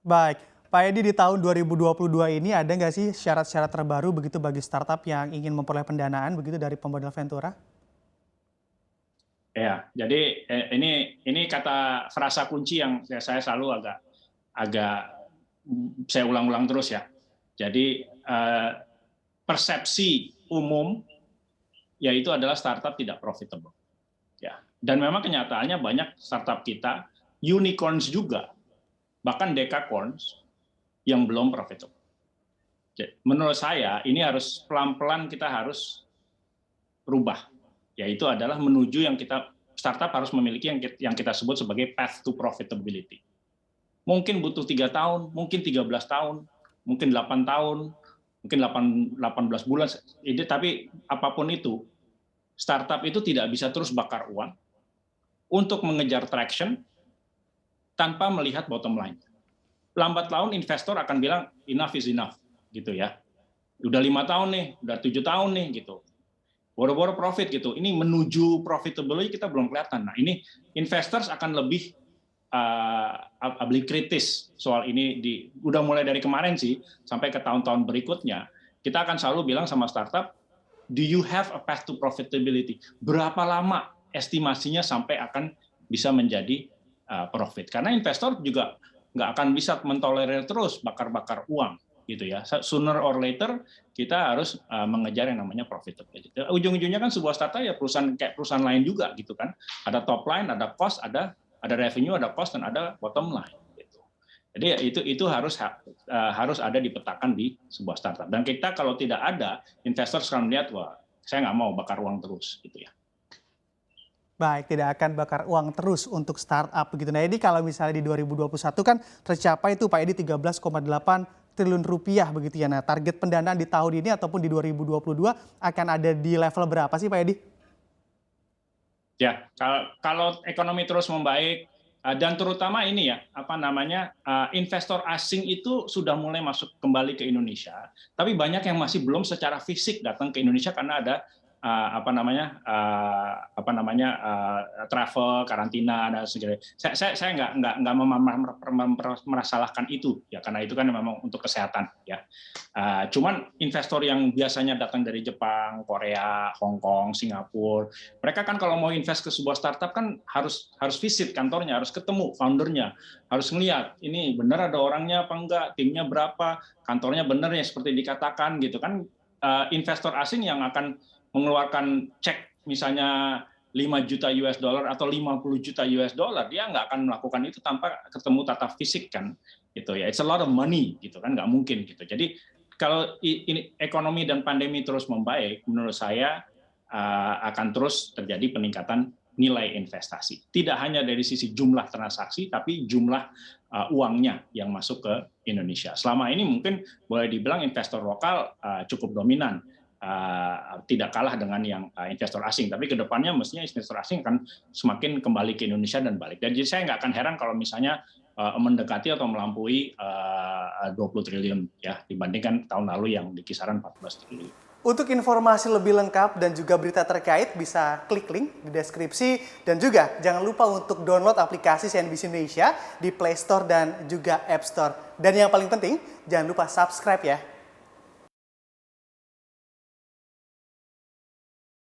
Baik, Pak Edi di tahun 2022 ini ada nggak sih syarat-syarat terbaru begitu bagi startup yang ingin memperoleh pendanaan begitu dari pemodal Ventura? Ya, jadi ini kata frasa kunci yang saya selalu agak agak saya ulang-ulang terus ya. Jadi persepsi umum yaitu adalah startup tidak profitable. Ya, dan memang kenyataannya banyak startup kita unicorns juga, bahkan decacorns yang belum profitable. Jadi, menurut saya ini harus pelan-pelan kita harus rubah, yaitu adalah menuju yang kita startup harus memiliki yang kita sebut sebagai path to profitability. Mungkin butuh 3 tahun, mungkin 13 tahun, mungkin 8 tahun, mungkin 18 bulan, tapi apapun itu, startup itu tidak bisa terus bakar uang untuk mengejar traction tanpa melihat bottom line. Lambat laun investor akan bilang enough is enough, gitu ya. Udah 5 tahun nih, udah 7 tahun nih, gitu. Boro-boro profit gitu. Ini menuju profitability kita belum kelihatan. Nah, ini investors akan lebih kritis soal ini udah mulai dari kemarin sih sampai ke tahun-tahun berikutnya. Kita akan selalu bilang sama startup, do you have a path to profitability? Berapa lama estimasinya sampai akan bisa menjadi profit? Karena investor juga nggak akan bisa mentolerir terus bakar-bakar uang gitu ya. Sooner or later kita harus mengejar yang namanya profitability. Ujung-ujungnya kan sebuah startup ya perusahaan kayak perusahaan lain juga gitu kan. Ada top line, ada cost, ada revenue, ada cost, dan ada bottom line. Gitu. Jadi itu harus ada dipetakan di sebuah startup. Dan kita kalau tidak ada, investor akan melihat wah saya nggak mau bakar uang terus gitu ya. Baik, tidak akan bakar uang terus untuk startup begitu. Nah, ini kalau misalnya di 2021 kan tercapai itu Pak Edi 13,8 triliun rupiah begitu ya. Nah, target pendanaan di tahun ini ataupun di 2022 akan ada di level berapa sih Pak Edi? Ya, kalau ekonomi terus membaik dan terutama ini ya, investor asing itu sudah mulai masuk kembali ke Indonesia, tapi banyak yang masih belum secara fisik datang ke Indonesia karena ada travel, karantina dan segala. Saya nggak merasalahkan itu ya, karena itu kan memang untuk kesehatan ya. Cuman investor yang biasanya datang dari Jepang, Korea, Hong Kong, Singapura, mereka kan kalau mau invest ke sebuah startup kan harus visit kantornya, harus ketemu foundernya, harus ngelihat ini benar ada orangnya apa enggak, timnya berapa, kantornya benar ya seperti dikatakan gitu kan. Investor asing yang akan mengeluarkan cek misalnya 5 juta US dollar atau 50 juta US dollar, dia nggak akan melakukan itu tanpa ketemu tatap fisik kan gitu ya. It's a lot of money gitu kan, nggak mungkin gitu. Jadi kalau ini ekonomi dan pandemi terus membaik, menurut saya akan terus terjadi peningkatan nilai investasi. Tidak hanya dari sisi jumlah transaksi, tapi jumlah uangnya yang masuk ke Indonesia. Selama ini mungkin boleh dibilang investor lokal cukup dominan, tidak kalah dengan yang investor asing. Tapi kedepannya mestinya investor asing akan semakin kembali ke Indonesia dan balik. Dan jadi saya nggak akan heran kalau misalnya mendekati atau melampaui 20 triliun ya dibandingkan tahun lalu yang di kisaran 14 triliun. Untuk informasi lebih lengkap dan juga berita terkait bisa klik link di deskripsi dan juga jangan lupa untuk download aplikasi CNBC Indonesia di Play Store dan juga App Store. Dan yang paling penting jangan lupa subscribe ya